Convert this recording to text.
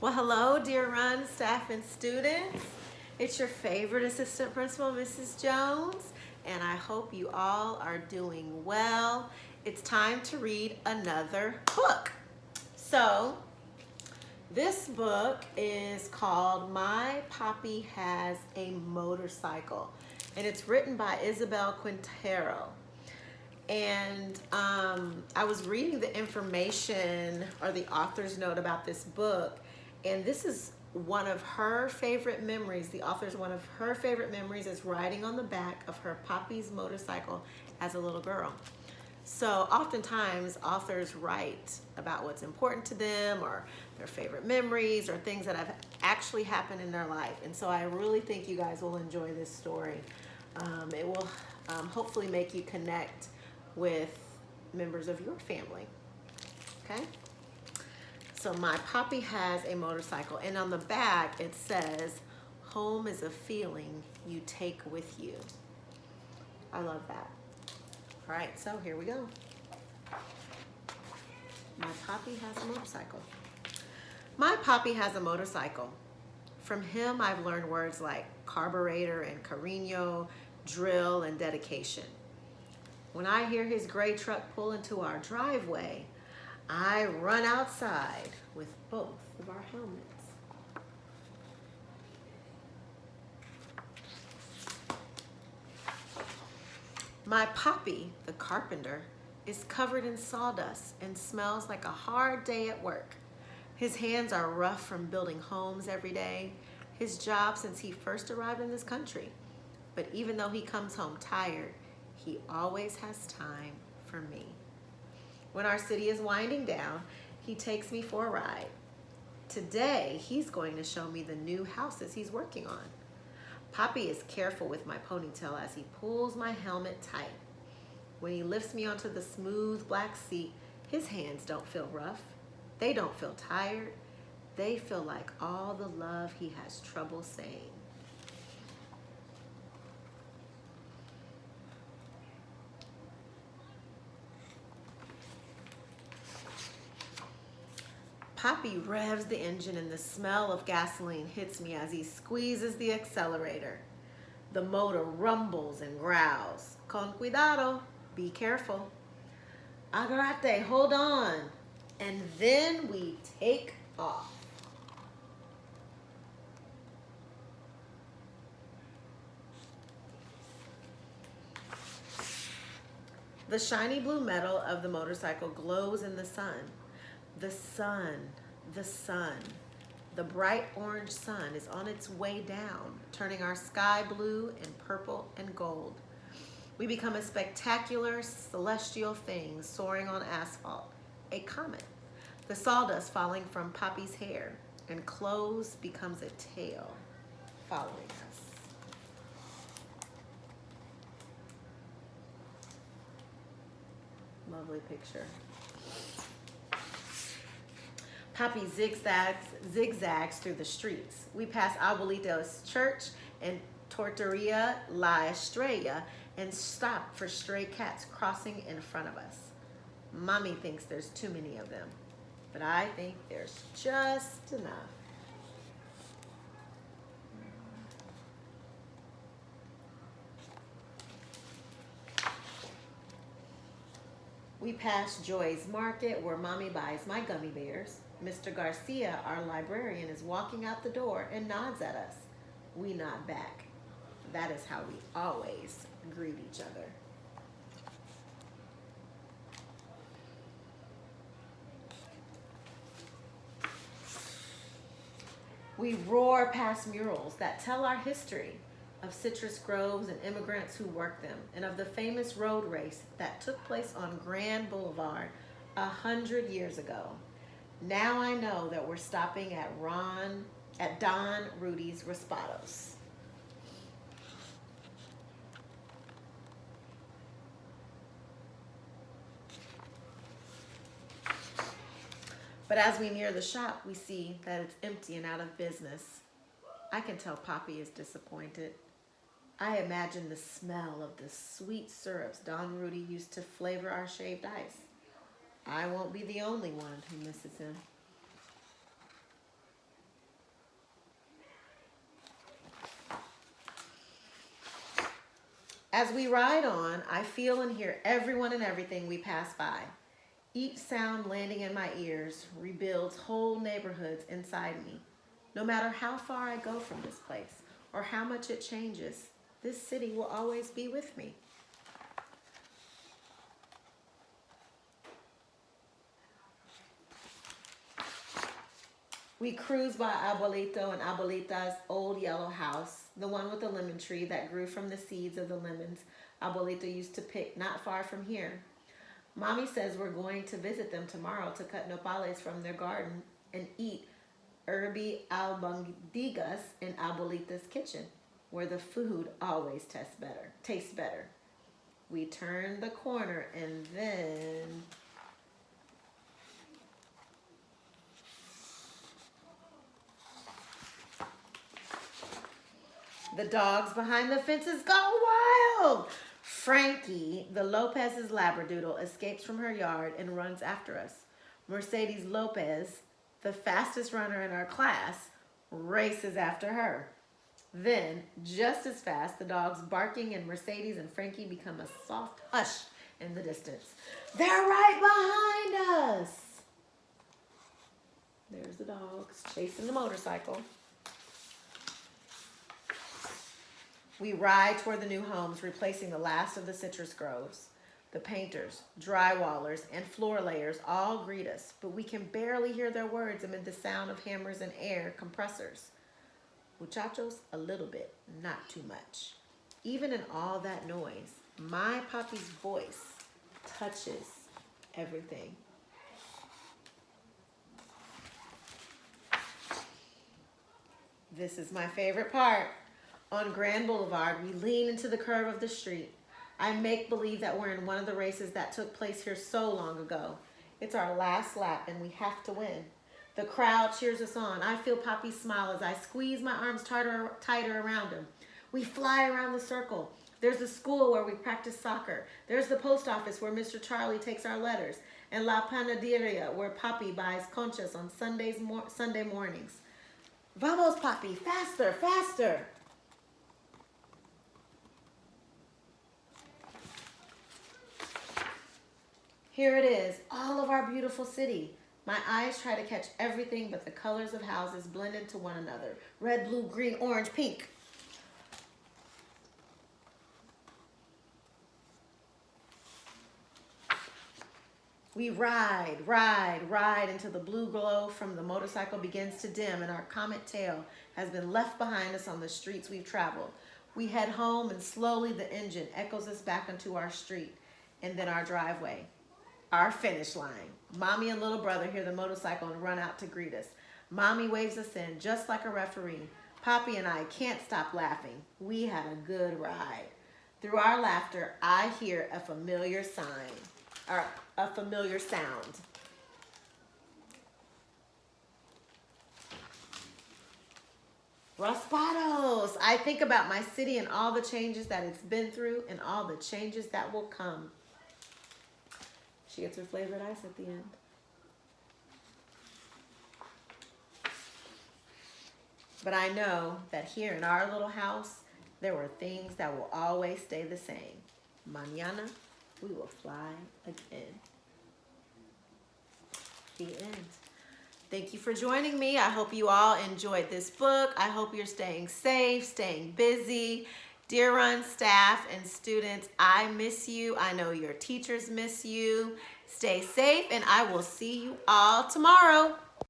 Well, hello, dear Run staff and students. It's your favorite assistant principal, Mrs. Jones, and I hope you all are doing well. It's time to read another book. So, this book is called My Papi Has a Motorcycle, and it's written by Isabel Quintero. And I was reading the information or the author's note about this book, and this is one of her favorite memories. The author's one of her favorite memories is riding on the back of her Papi's motorcycle as a little girl. So oftentimes authors write about what's important to them or their favorite memories or things that have actually happened in their life. And so I really think you guys will enjoy this story. It will hopefully make you connect with members of your family. Okay? So My Papi Has a Motorcycle, and on the back it says, home is a feeling you take with you. I love that. All right, so here we go. My Papi has a motorcycle. My Papi has a motorcycle. From him I've learned words like carburetor and cariño, drill and dedication. When I hear his gray truck pull into our driveway, I run outside with both of our helmets. My Papi, the carpenter, is covered in sawdust and smells like a hard day at work. His hands are rough from building homes every day, his job since he first arrived in this country. But even though he comes home tired, he always has time for me. When our city is winding down, he takes me for a ride. Today, he's going to show me the new houses he's working on. Papi is careful with my ponytail as he pulls my helmet tight. When he lifts me onto the smooth black seat, his hands don't feel rough. They don't feel tired. They feel like all the love he has trouble saying. Papi revs the engine and the smell of gasoline hits me as he squeezes the accelerator. The motor rumbles and growls. Con cuidado, be careful. Agarrate, hold on. And then we take off. The shiny blue metal of the motorcycle glows in the sun. The sun, the sun. The bright orange sun is on its way down, turning our sky blue and purple and gold. We become a spectacular celestial thing soaring on asphalt, a comet. The sawdust falling from Papi's hair and clothes becomes a tail following us. Lovely picture. Papi zigzags through the streets. We pass Abuelito's church and Torteria La Estrella and stop for stray cats crossing in front of us. Mommy thinks there's too many of them, but I think there's just enough. We pass Joy's Market where Mommy buys my gummy bears. Mr. Garcia, our librarian, is walking out the door and nods at us. We nod back. That is how we always greet each other. We roar past murals that tell our history of citrus groves and immigrants who worked them, and of the famous road race that took place on Grand Boulevard 100 years ago. Now I know that we're stopping at Don Rudy's Raspados. But as we near the shop, we see that it's empty and out of business. I can tell Papi is disappointed. I imagine the smell of the sweet syrups Don Rudy used to flavor our shaved ice. I won't be the only one who misses him. As we ride on, I feel and hear everyone and everything we pass by. Each sound landing in my ears rebuilds whole neighborhoods inside me. No matter how far I go from this place or how much it changes, this city will always be with me. We cruise by Abuelito and Abuelita's old yellow house, the one with the lemon tree that grew from the seeds of the lemons Abuelito used to pick not far from here. Mommy says we're going to visit them tomorrow to cut nopales from their garden and eat herby albondigas in Abuelita's kitchen, where the food always tastes better. We turn the corner and then the dogs behind the fences go wild. Frankie, the Lopez's Labradoodle, escapes from her yard and runs after us. Mercedes Lopez, the fastest runner in our class, races after her. Then, just as fast, the dogs barking and Mercedes and Frankie become a soft hush in the distance. They're right behind us. There's the dogs chasing the motorcycle. We ride toward the new homes, replacing the last of the citrus groves. The painters, drywallers, and floor layers all greet us, but we can barely hear their words amid the sound of hammers and air compressors. Muchachos, a little bit, not too much. Even in all that noise, my Papi's voice touches everything. This is my favorite part. On Grand Boulevard, we lean into the curve of the street. I make believe that we're in one of the races that took place here so long ago. It's our last lap and we have to win. The crowd cheers us on. I feel Papi smile as I squeeze my arms tighter around him. We fly around the circle. There's the school where we practice soccer. There's the post office where Mr. Charlie takes our letters. And La Panaderia where Papi buys conchas on Sunday mornings. Vamos, Papi, faster, faster. Here it is, all of our beautiful city. My eyes try to catch everything but the colors of houses blend into one another. Red, blue, green, orange, pink. We ride until the blue glow from the motorcycle begins to dim and our comet tail has been left behind us on the streets we've traveled. We head home and slowly the engine echoes us back onto our street and then our driveway. Our finish line. Mommy and little brother hear the motorcycle and run out to greet us. Mommy waves us in just like a referee. Papi and I can't stop laughing. We had a good ride. Through our laughter, I hear a familiar sound. Raspados. I think about my city and all the changes that it's been through and all the changes that will come. She gets her flavored ice at the end. But I know that here in our little house, there were things that will always stay the same. Mañana, we will fly again. The end. Thank you for joining me. I hope you all enjoyed this book. I hope you're staying safe, staying busy. Dear Run staff and students, I miss you. I know your teachers miss you. Stay safe, and I will see you all tomorrow.